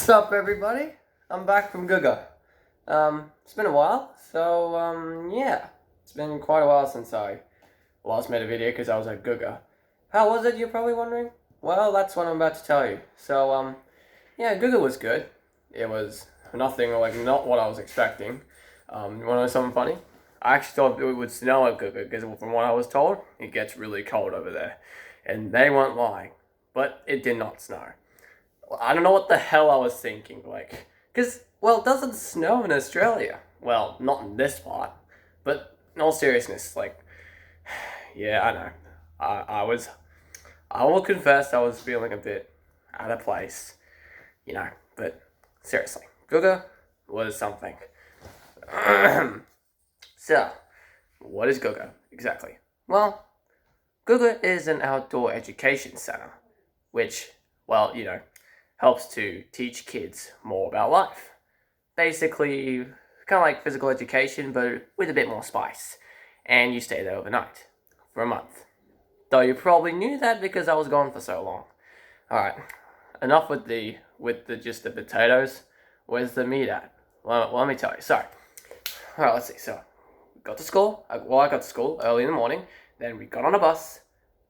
What's up, everybody? I'm back from Googa. It's been a while, so yeah, it's been quite a while since I last made a video because I was at Googa. How was it? You're probably wondering. Well, that's what I'm about to tell you. So yeah, Googa was good. It was nothing like not what I was expecting. You want to know something funny? I actually thought it would snow at Googa because from what I was told, it gets really cold over there, and they weren't lying. But it did not snow. I don't know what the hell I was thinking, because, well, it doesn't snow in Australia. Well, not in this part, but in all seriousness, yeah, I know. I will confess I was feeling a bit out of place, but seriously, Googa was something. So, what is Googa exactly? Well, Googa is an outdoor education center, which, well, helps to teach kids more about life. Basically, kind of like physical education, but with a bit more spice. And you stay there overnight for a month. Though you probably knew that because I was gone for so long. Alright, enough with the just the potatoes. Where's the meat at? Well, let me tell you. So, alright, let's see. So, we got to school. I got to school early in the morning. Then we got on a bus.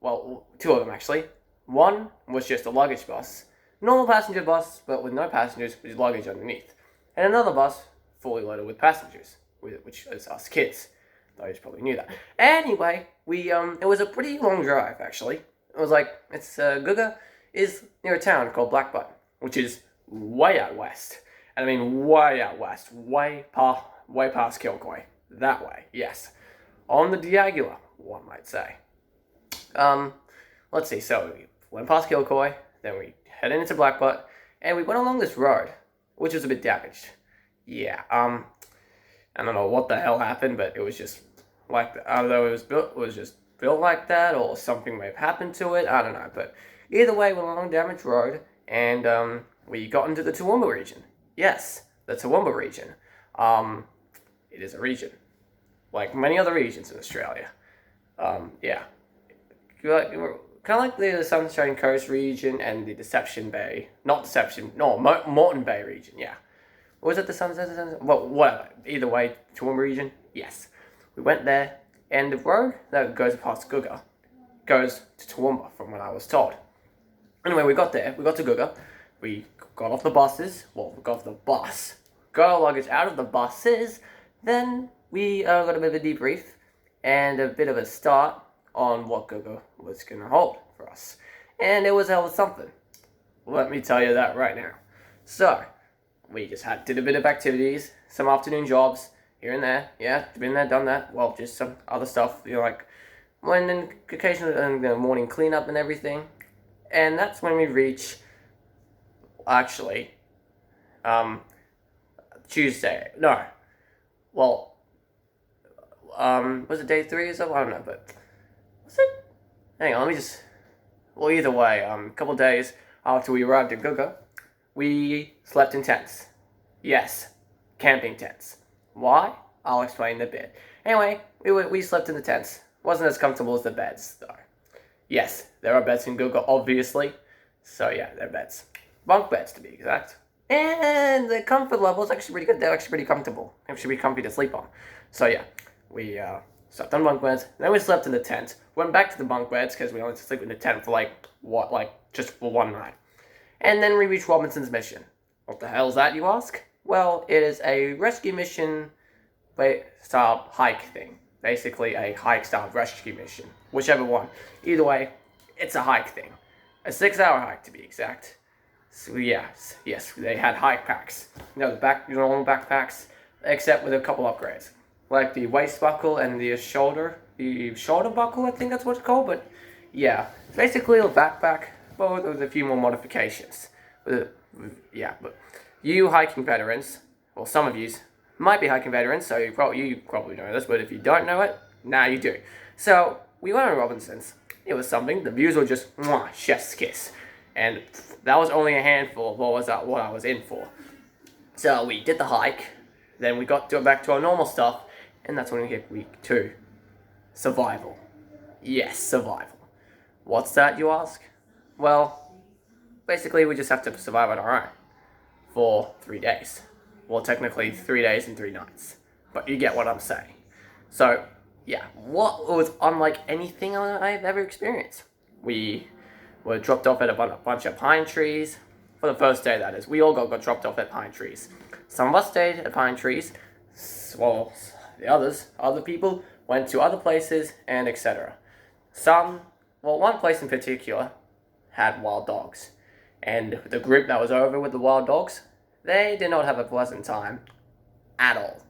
Well, two of them actually. One was just a luggage bus. Normal passenger bus, but with no passengers, with luggage underneath. And another bus, fully loaded with passengers, which is us kids. Though you probably knew that. Anyway, it was a pretty long drive, actually. It was Googa is near a town called Blackbutt, which is way out west. And I mean way out west, way past Kilcoy. That way, yes. On the Diagula, one might say. Let's see, so we went past Kilcoy, then we headed into Blackbutt, and we went along this road, which was a bit damaged. Yeah, I don't know what the hell happened, but it was just either it was just built like that, or something may have happened to it, I don't know, but either way, we went along a damaged road, and, we got into the Toowoomba region. Yes, the Toowoomba region. It is a region, like many other regions in Australia. Yeah. Kind of like the Sunshine Coast region and the Moreton Bay region, yeah. Or was it the Sunset? Well, whatever. Either way, Toowoomba region, yes. We went there, and the road that goes past Googa goes to Toowoomba, from what I was told. Anyway, we got there, we got to Googa, we got off the buses, well, we got off the bus, got our luggage out of the buses, then we got a bit of a debrief, and a bit of a start on what Googa was going to hold for us. And it was a hell of something. Let me tell you that right now. So, we just did a bit of activities, some afternoon jobs, here and there. Yeah, been there, done that. Well, just some other stuff, when occasionally the morning cleanup and everything. And that's when we reach, actually, Tuesday. No. Well, was it day 3 or something? I don't know, but was it? Hang on, well, either way, a couple days after we arrived at Googa, we slept in tents. Yes, camping tents. Why? I'll explain in a bit. Anyway, we slept in the tents. Wasn't as comfortable as the beds, though. Yes, there are beds in Googa, obviously. So yeah, they're beds. Bunk beds, to be exact. And the comfort level is actually pretty good. They're actually pretty comfortable. Actually pretty comfy to sleep on. So yeah, we slept on bunk beds. Then we slept in the tent. Went back to the bunk beds because we only had to sleep in the tent for just for one night. And then we reached Robinson's Mission. What the hell is that, you ask? Well, it is a rescue mission style hike thing. Basically a hike style rescue mission. Whichever one. Either way, it's a hike thing. A 6-hour hike to be exact. So yes, they had hike packs. The normal backpacks, except with a couple upgrades. Like the waist buckle and the shoulder buckle, I think that's what it's called, but yeah. It's basically a backpack, but with a few more modifications. But you hiking veterans, well, some of you might be hiking veterans, so you probably know this, but if you don't know it, now you do. So, we went on Robinson's. It was something. The views were just, mwah, chef's kiss. And that was only a handful of what I was in for. So, we did the hike, then we got back to our normal stuff, and that's when we hit week 2. Survival. Yes, survival. What's that, you ask? Well, basically we just have to survive on our own. for 3 days. Well, technically 3 days and 3 nights. But you get what I'm saying. So, yeah, what was unlike anything I've ever experienced? We were dropped off at a bunch of pine trees. For the first day, that is. We all got dropped off at pine trees. Some of us stayed at pine trees. Well, the other people went to other places, and etc. One place in particular had wild dogs. And the group that was over with the wild dogs, they did not have a pleasant time at all.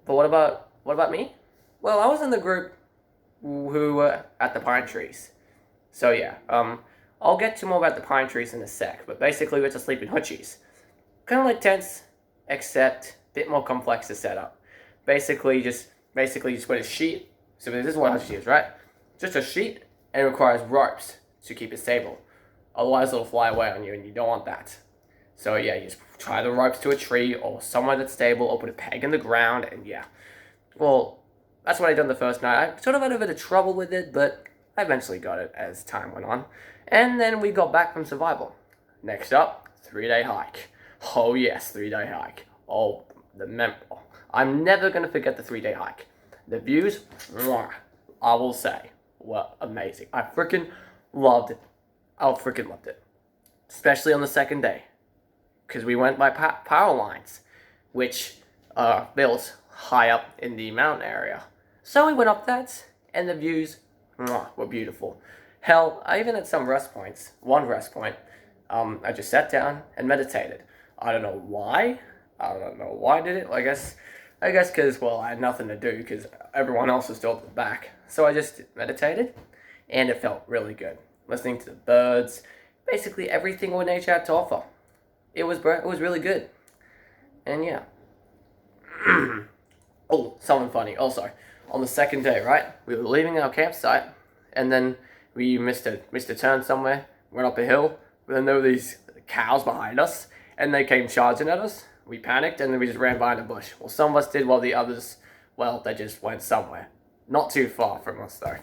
But what about me? Well, I was in the group who were at the pine trees. So yeah, I'll get to more about the pine trees in a sec, but basically we had to sleep in hutchies. Kind of like tents, except a bit more complex to set up. Basically just put a sheet. So this is what a hutchie is, right? Just a sheet, and it requires ropes to keep it stable. Otherwise it'll fly away on you, and you don't want that. So yeah, you just tie the ropes to a tree or somewhere that's stable, or put a peg in the ground, and yeah. Well, that's what I done the first night. I sort of had a bit of trouble with it, but I eventually got it as time went on. And then we got back from survival. Next up, 3-day hike. Oh yes, 3-day hike. Oh, I'm never going to forget the 3-day hike. The views, I will say, were amazing. I freaking loved it. Especially on the second day. Because we went by power lines, which are built high up in the mountain area. So we went up that, and the views were beautiful. Hell, I even had some rest points. One rest point, I just sat down and meditated. I don't know why. I did it. I guess because, well, I had nothing to do because everyone else was still at the back. So I just meditated, and it felt really good. Listening to the birds, basically everything what nature had to offer. It was really good. And yeah. Oh, something funny. Also, on the second day, right? We were leaving our campsite, and then we missed a turn somewhere, went up a hill, but then there were these cows behind us, and they came charging at us. We panicked, and then we just ran behind a bush. Well, some of us did, while the others, well, they just went somewhere. Not too far from us, though.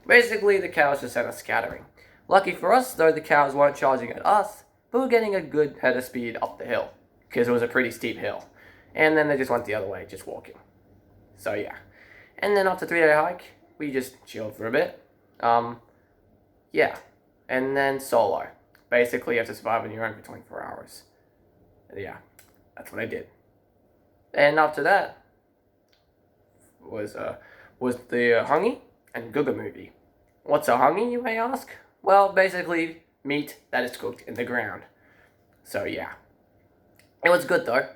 Basically, the cows just sent us scattering. Lucky for us, though, the cows weren't charging at us, but we're getting a good head of speed up the hill, because it was a pretty steep hill. And then they just went the other way, just walking. So, yeah. And then after 3-day hike, we just chilled for a bit. Yeah. And then solo. Basically, you have to survive on your own for 24 hours. Yeah. That's what I did. And after that was the Hungy and Googa movie. What's a Hungy, you may ask? Well, basically, meat that is cooked in the ground. So, yeah. It was good, though.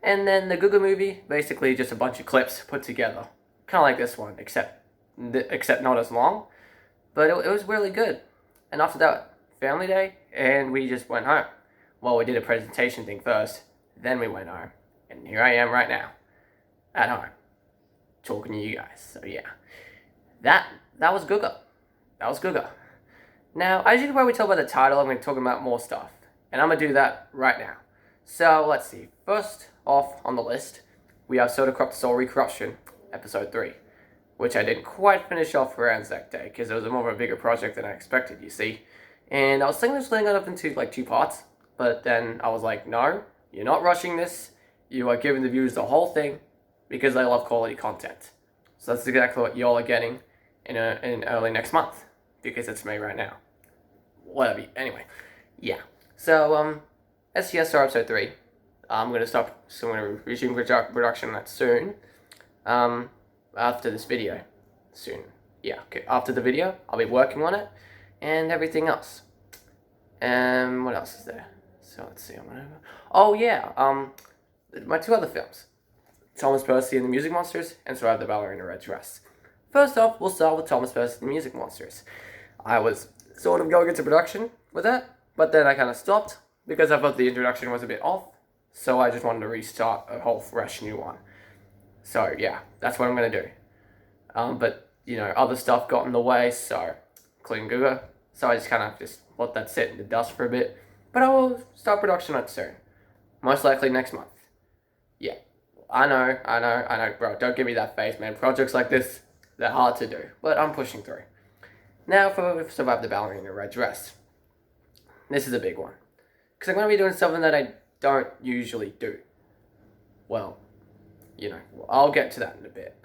And then the Googa movie, basically just a bunch of clips put together. Kind of like this one, except not as long. But it was really good. And after that, family day, and we just went home. Well, we did a presentation thing first, then we went home. And here I am right now, at home, talking to you guys. So yeah, that was Googa. That was Googa. Now, as you can probably tell by the title, I'm going to talk about more stuff. And I'm going to do that right now. So, let's see. First off on the list, we have Soda Crop Soul Recorruption, Episode 3. Which I didn't quite finish off for Anzac Day, because it was more of a bigger project than I expected, you see. And I was thinking of splitting it up into, like, 2 parts. But then I was like, no, you're not rushing this. You are giving the viewers the whole thing, because they love quality content. So that's exactly what y'all are getting in early next month. Because it's May right now. Whatever. Anyway, yeah. So, SCSR Episode 3. I'm going to resume production on that soon. After this video. Soon. Yeah, okay. After the video, I'll be working on it. And everything else. What else is there? So, let's see. Oh, yeah. My 2 other films. Thomas Percy and the Music Monsters, and Survive the Ballerina in a Red Dress. First off, we'll start with Thomas Percy and the Music Monsters. I was sort of going into production with that, but then I kind of stopped because I thought the introduction was a bit off, so I just wanted to restart a whole fresh new one. So yeah, that's what I'm going to do. But, you know, other stuff got in the way, so, including Googa, so I just kind of let that sit in the dust for a bit. But I will start production on it soon. Most likely next month. Yeah. I know, bro, don't give me that face, man. Projects like this, they're hard to do, but I'm pushing through. Now for Survive the Ballerina in a Red Dress. This is a big one. Because I'm going to be doing something that I don't usually do. Well, I'll get to that in a bit.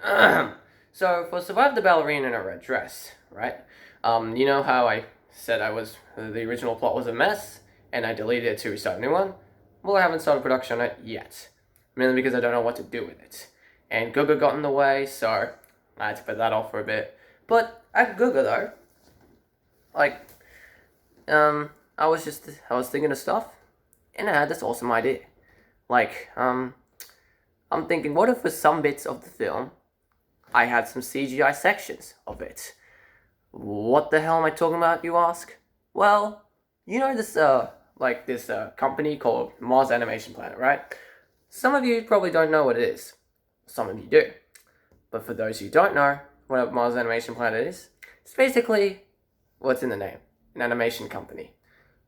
So, for Survive the Ballerina in a Red Dress, right? You know how I said the original plot was a mess, and I deleted it to restart a new one? Well, I haven't started production on it yet. Mainly because I don't know what to do with it. And Googa got in the way, so I had to put that off for a bit. But at Googa, though, I was thinking of stuff, and I had this awesome idea. I'm thinking, what if for some bits of the film, I had some CGI sections of it? What the hell am I talking about, you ask? Well, you know this company called Mars Animation Planet, right? Some of you probably don't know what it is. Some of you do. But for those who don't know what Mars Animation Planet is, it's basically what's in the name, an animation company.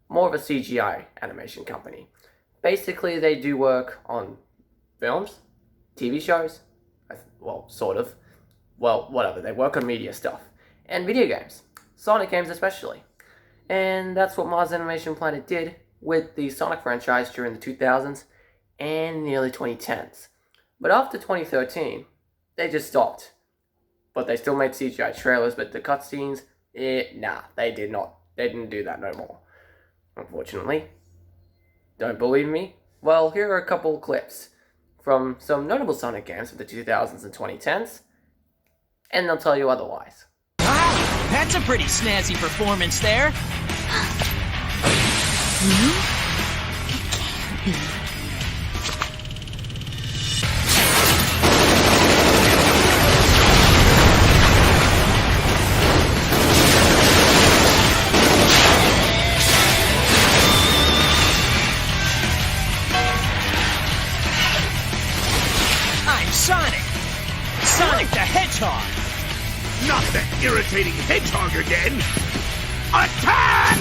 More of a CGI animation company. Basically, they do work on films, TV shows, well, sort of. Well, whatever, they work on media stuff. And video games. Sonic games especially. And that's what Mars Animation Planet did with the Sonic franchise during the 2000s and the early 2010s. But after 2013, they just stopped. But they still made CGI trailers, but the cutscenes, nah, they did not. They didn't do that no more. Unfortunately. Don't believe me? Well, here are a couple clips from some notable Sonic games of the 2000s and 2010s, and they'll tell you otherwise. Wow, that's a pretty snazzy performance there. It can't be. Sonic! Sonic the Hedgehog! Not the irritating hedgehog again! Attack!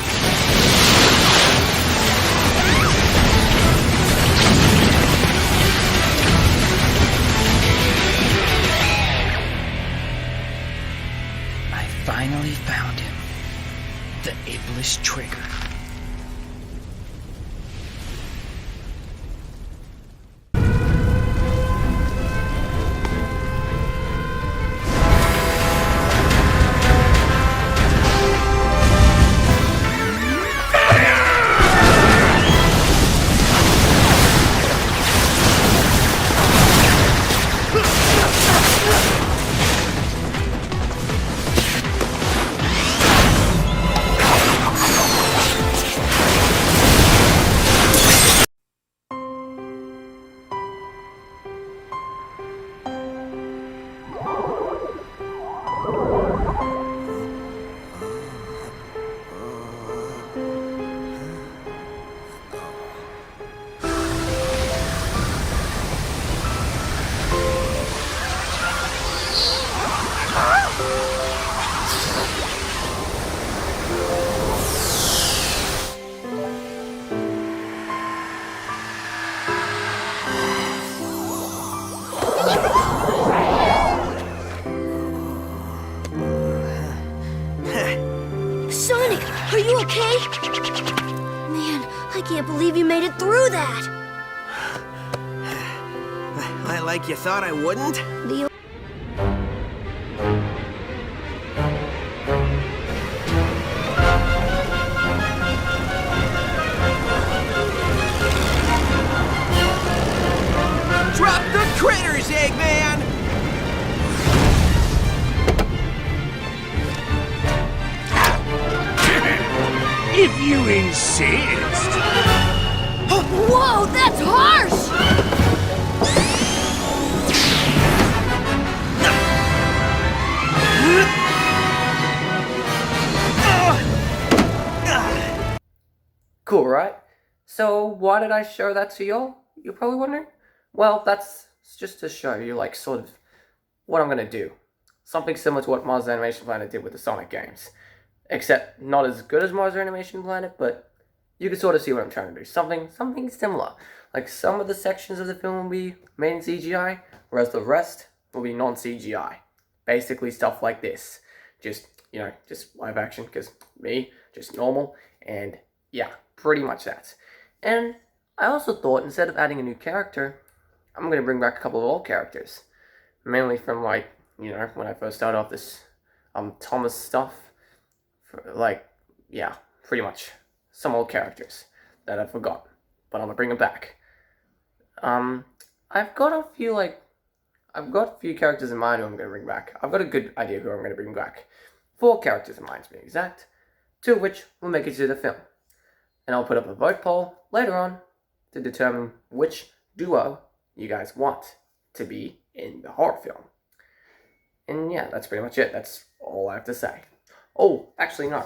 I finally found him. The ableist trigger. Sonic, are you okay? Man, I can't believe you made it through that. Like you thought I wouldn't? The Drop the critters, Eggman! If you insist. Whoa, that's harsh! Cool, right? So why did I show that to y'all? You're probably wondering? Well, that's just to show you, sort of, what I'm going to do. Something similar to what Mars Animation Planet did with the Sonic games. Except not as good as Mars Animation Planet, but you can sort of see what I'm trying to do. Something similar. Like, some of the sections of the film will be made in CGI, whereas the rest will be non-CGI. Basically stuff like this. Just live action, because me, just normal, and yeah, pretty much that. And I also thought instead of adding a new character, I'm going to bring back a couple of old characters. Mainly from, like, you know, when I first started off this Thomas stuff. Yeah, pretty much. Some old characters that I forgot. But I'm going to bring them back. I've got a few characters in mind who I'm going to bring back. I've got a good idea who I'm going to bring back. 4 characters in mind to be exact. 2 of which will make it to the film. And I'll put up a vote poll later on to determine which duo you guys want to be in the horror film. And yeah, that's pretty much it. That's all I have to say. Oh, actually no.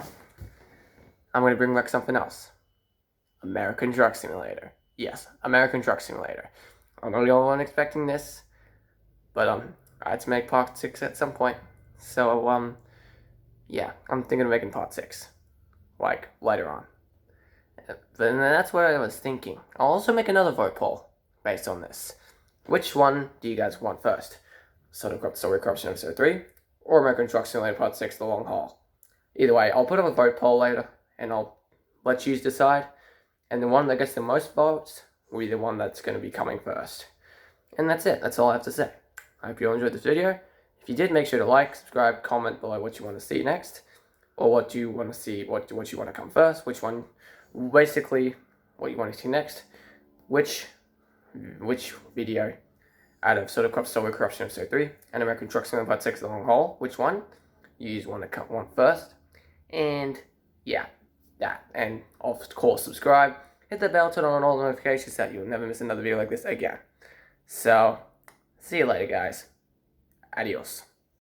I'm going to bring back something else. American Truck Simulator. Yes, American Truck Simulator. I'm not the only one expecting this, but I had to make part 6 at some point. So yeah, I'm thinking of making part 6, like later on. Then that's what I was thinking. I'll also make another vote poll based on this. Which one do you guys want first? Story Corruption Episode 3 or American Truck Simulator Part 6, The Long Haul? Either way, I'll put up a vote poll later and I'll let you decide. And the one that gets the most votes will be the one that's going to be coming first. And that's it. That's all I have to say. I hope you all enjoyed this video. If you did, make sure to like, subscribe, comment below what you want to see next. Or what you want to see, what you want to come first. Which one, basically, what you want to see next. Which video out of Story Corruption Episode 3 and American Truck Simulator Part 6, The Long Haul. Which one you want to come first. And yeah, that. And of course, subscribe. Hit the bell, turn on all notifications so that you'll never miss another video like this again. So, see you later, guys. Adios.